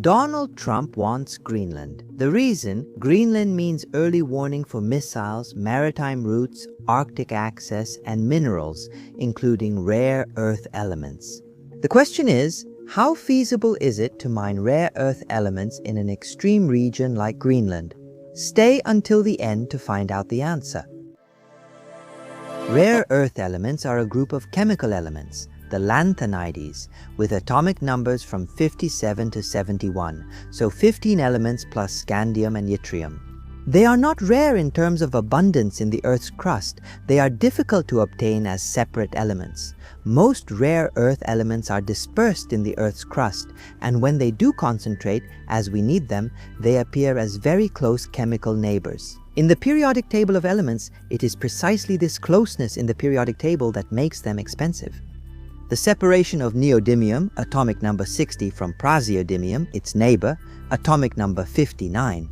Donald Trump wants Greenland. The reason? Greenland means early warning for missiles, maritime routes, Arctic access, and minerals, including rare earth elements. The question is, how feasible is it to mine rare earth elements in an extreme region like Greenland? Stay until the end to find out the answer. Rare earth elements are a group of chemical elements, the lanthanides, with atomic numbers from 57 to 71, so 15 elements plus scandium and yttrium. They are not rare in terms of abundance in the Earth's crust. They are difficult to obtain as separate elements. Most rare earth elements are dispersed in the Earth's crust, and when they do concentrate, as we need them, they appear as very close chemical neighbors. In the periodic table of elements, it is precisely this closeness in the periodic table that makes them expensive. The separation of neodymium, atomic number 60, from praseodymium, its neighbor, atomic number 59.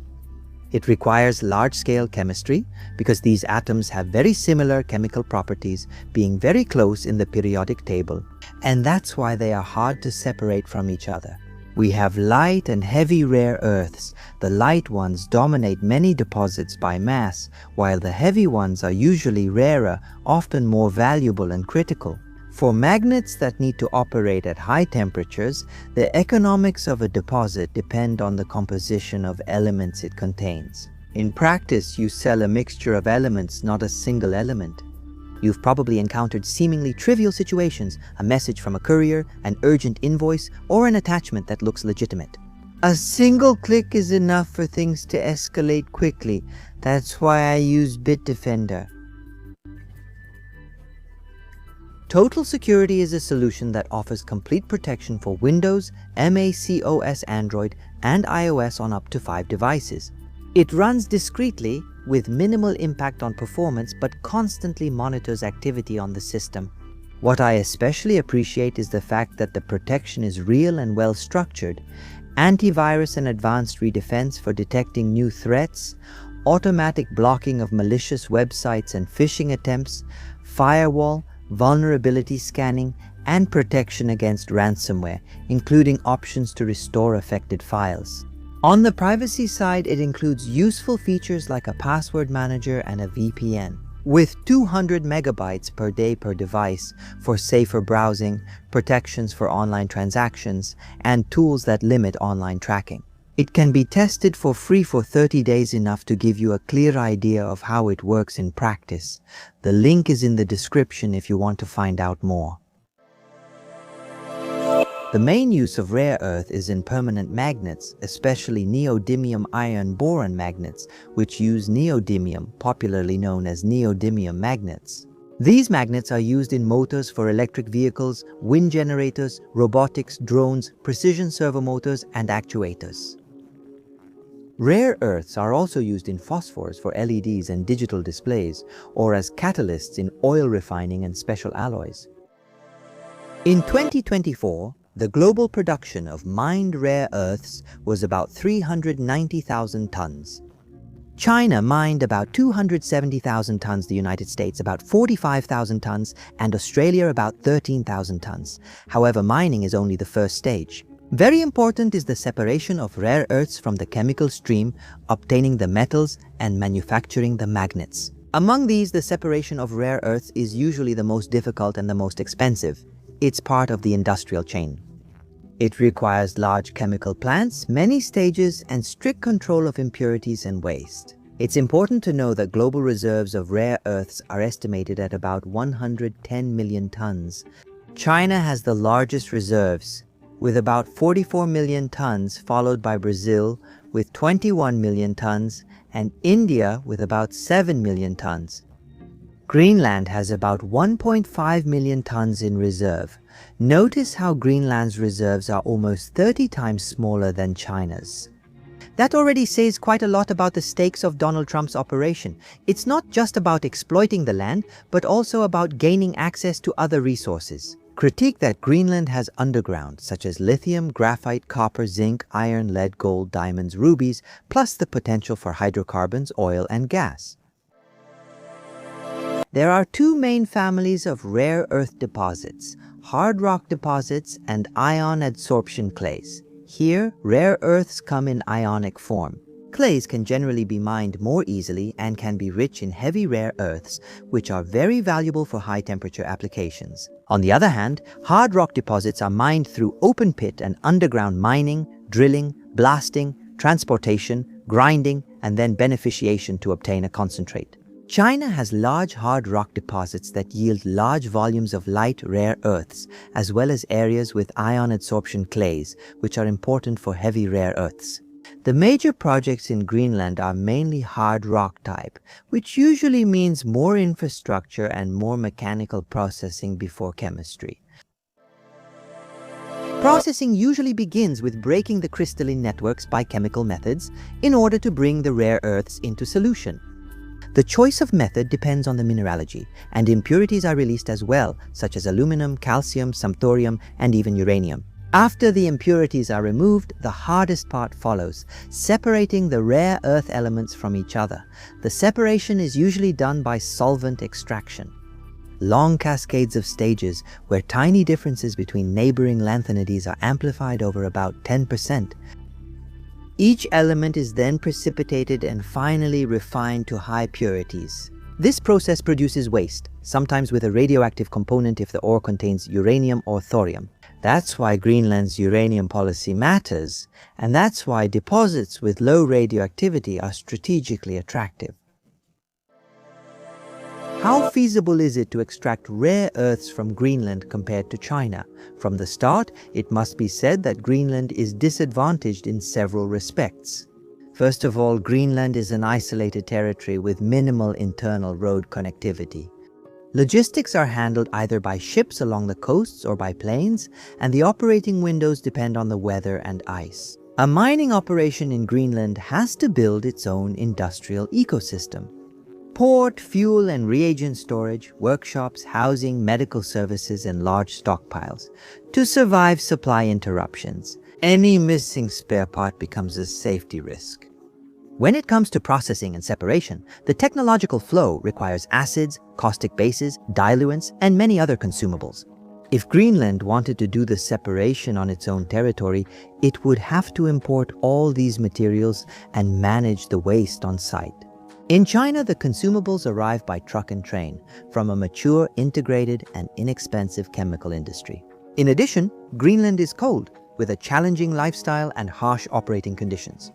It requires large-scale chemistry because these atoms have very similar chemical properties, being very close in the periodic table, and that's why they are hard to separate from each other. We have light and heavy rare earths. The light ones dominate many deposits by mass, while the heavy ones are usually rarer, often more valuable and critical. For magnets that need to operate at high temperatures, the economics of a deposit depend on the composition of elements it contains. In practice, you sell a mixture of elements, not a single element. You've probably encountered seemingly trivial situations, a message from a courier, an urgent invoice, or an attachment that looks legitimate. A single click is enough for things to escalate quickly. That's why I use Bitdefender. Total Security is a solution that offers complete protection for Windows, macOS Android, and iOS on up to 5 devices. It runs discreetly with minimal impact on performance but constantly monitors activity on the system. What I especially appreciate is the fact that the protection is real and well structured. Antivirus and advanced redefense for detecting new threats, automatic blocking of malicious websites and phishing attempts, firewall, vulnerability scanning, and protection against ransomware, including options to restore affected files. On the privacy side, it includes useful features like a password manager and a VPN, with 200 megabytes per day per device for safer browsing, protections for online transactions, and tools that limit online tracking. It can be tested for free for 30 days, enough to give you a clear idea of how it works in practice. The link is in the description if you want to find out more. The main use of rare earth is in permanent magnets, especially neodymium iron boron magnets, which use neodymium, popularly known as neodymium magnets. These magnets are used in motors for electric vehicles, wind generators, robotics, drones, precision servo motors, and actuators. Rare earths are also used in phosphors for LEDs and digital displays, or as catalysts in oil refining and special alloys. In 2024, the global production of mined rare earths was about 390,000 tons. China mined about 270,000 tons, the United States about 45,000 tons, and Australia about 13,000 tons. However, mining is only the first stage. Very important is the separation of rare earths from the chemical stream, obtaining the metals, and manufacturing the magnets. Among these, the separation of rare earths is usually the most difficult and the most expensive. It's part of the industrial chain. It requires large chemical plants, many stages, and strict control of impurities and waste. It's important to know that global reserves of rare earths are estimated at about 110 million tons. China has the largest reserves, with about 44 million tons, followed by Brazil with 21 million tons, and India with about 7 million tons. Greenland has about 1.5 million tons in reserve. Notice how Greenland's reserves are almost 30 times smaller than China's. That already says quite a lot about the stakes of Donald Trump's operation. It's not just about exploiting the land, but also about gaining access to other resources. Critique that Greenland has underground, such as lithium, graphite, copper, zinc, iron, lead, gold, diamonds, rubies, plus the potential for hydrocarbons, oil, and gas. There are two main families of rare earth deposits: hard rock deposits and ion adsorption clays. Here, rare earths come in ionic form. Clays can generally be mined more easily and can be rich in heavy rare earths, which are very valuable for high-temperature applications. On the other hand, hard rock deposits are mined through open pit and underground mining, drilling, blasting, transportation, grinding, and then beneficiation to obtain a concentrate. China has large hard rock deposits that yield large volumes of light rare earths, as well as areas with ion adsorption clays, which are important for heavy rare earths. The major projects in Greenland are mainly hard rock type, which usually means more infrastructure and more mechanical processing before chemistry. Processing usually begins with breaking the crystalline networks by chemical methods in order to bring the rare earths into solution. The choice of method depends on the mineralogy, and impurities are released as well, such as aluminum, calcium, some thorium, and even uranium. After the impurities are removed, the hardest part follows, separating the rare earth elements from each other. The separation is usually done by solvent extraction. Long cascades of stages where tiny differences between neighboring lanthanides are amplified over about 10%. Each element is then precipitated and finally refined to high purities. This process produces waste, sometimes with a radioactive component if the ore contains uranium or thorium. That's why Greenland's uranium policy matters, and that's why deposits with low radioactivity are strategically attractive. How feasible is it to extract rare earths from Greenland compared to China? From the start, it must be said that Greenland is disadvantaged in several respects. First of all, Greenland is an isolated territory with minimal internal road connectivity. Logistics are handled either by ships along the coasts or by planes, and the operating windows depend on the weather and ice. A mining operation in Greenland has to build its own industrial ecosystem. Port, fuel and reagent storage, workshops, housing, medical services, and large stockpiles. To survive supply interruptions, any missing spare part becomes a safety risk. When it comes to processing and separation, the technological flow requires acids, caustic bases, diluents, and many other consumables. If Greenland wanted to do the separation on its own territory, it would have to import all these materials and manage the waste on site. In China, the consumables arrive by truck and train from a mature, integrated, and inexpensive chemical industry. In addition, Greenland is cold, with a challenging lifestyle and harsh operating conditions.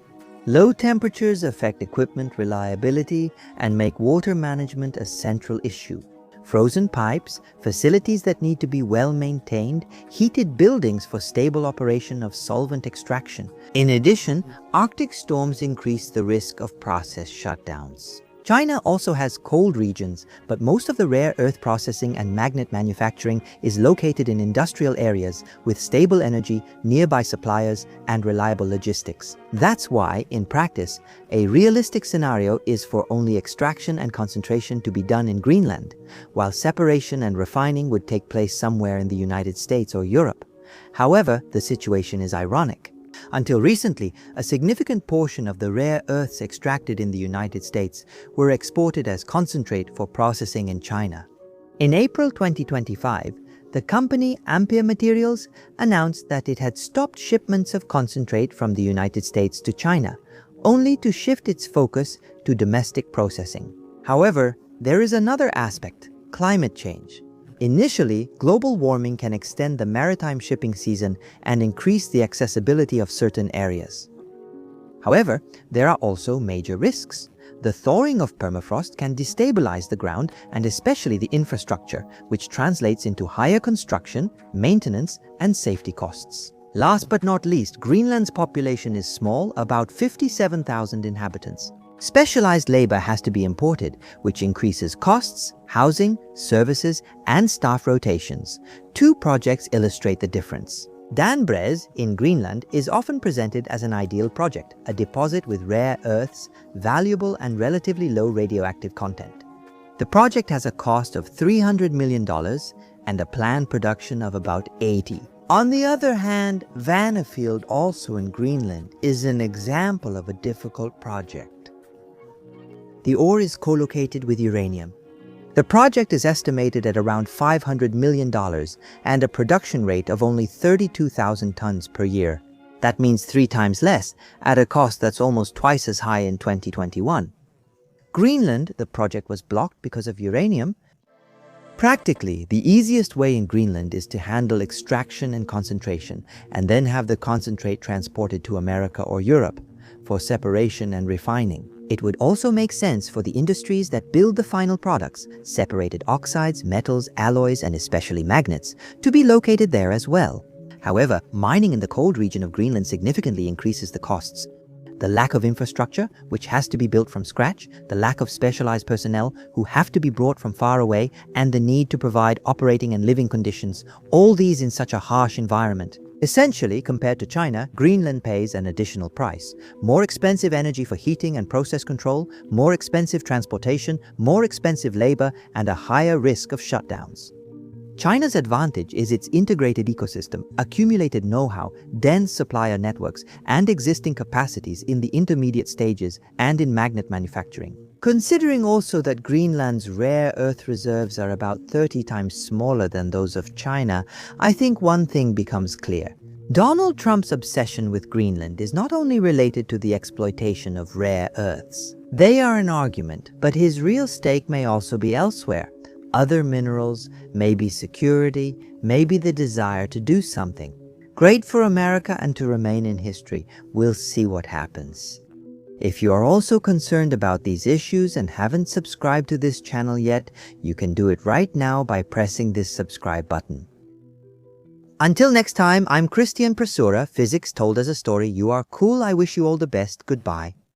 Low temperatures affect equipment reliability and make water management a central issue. Frozen pipes, facilities that need to be well maintained, heated buildings for stable operation of solvent extraction. In addition, Arctic storms increase the risk of process shutdowns. China also has cold regions, but most of the rare earth processing and magnet manufacturing is located in industrial areas with stable energy, nearby suppliers, and reliable logistics. That's why, in practice, a realistic scenario is for only extraction and concentration to be done in Greenland, while separation and refining would take place somewhere in the United States or Europe. However, the situation is ironic. Until recently, a significant portion of the rare earths extracted in the United States were exported as concentrate for processing in China. In April 2025, the company Ampere Materials announced that it had stopped shipments of concentrate from the United States to China, only to shift its focus to domestic processing. However, there is another aspect: climate change. Initially, global warming can extend the maritime shipping season and increase the accessibility of certain areas. However, there are also major risks. The thawing of permafrost can destabilize the ground and especially the infrastructure, which translates into higher construction, maintenance, and safety costs. Last but not least, Greenland's population is small, about 57,000 inhabitants. Specialized labor has to be imported, which increases costs, housing, services, and staff rotations. Two projects illustrate the difference. Danbres in Greenland is often presented as an ideal project, a deposit with rare earths, valuable and relatively low radioactive content. The project has a cost of $300 million and a planned production of about 80. On the other hand, Vannefield, also in Greenland, is an example of a difficult project. The ore is co-located with uranium. The project is estimated at around $500 million and a production rate of only 32,000 tons per year. That means 3 times less, at a cost that's almost twice as high in 2021. Greenland, the project was blocked because of uranium. Practically, the easiest way in Greenland is to handle extraction and concentration, and then have the concentrate transported to America or Europe for separation and refining. It would also make sense for the industries that build the final products, separated oxides, metals, alloys, and especially magnets, to be located there as well. However, mining in the cold region of Greenland significantly increases the costs. The lack of infrastructure, which has to be built from scratch, the lack of specialized personnel who have to be brought from far away, and the need to provide operating and living conditions, all these in such a harsh environment. Essentially, compared to China, Greenland pays an additional price. More expensive energy for heating and process control, more expensive transportation, more expensive labor, and a higher risk of shutdowns. China's advantage is its integrated ecosystem, accumulated know-how, dense supplier networks, and existing capacities in the intermediate stages and in magnet manufacturing. Considering also that Greenland's rare earth reserves are about 30 times smaller than those of China, I think one thing becomes clear. Donald Trump's obsession with Greenland is not only related to the exploitation of rare earths. They are an argument, but his real stake may also be elsewhere. Other minerals, maybe security, maybe the desire to do something. Great for America and to remain in history. We'll see what happens. If you are also concerned about these issues and haven't subscribed to this channel yet, you can do it right now by pressing this subscribe button. Until next time, I'm Christian Prasura, Physics Told as a Story. You are cool. I wish you all the best. Goodbye.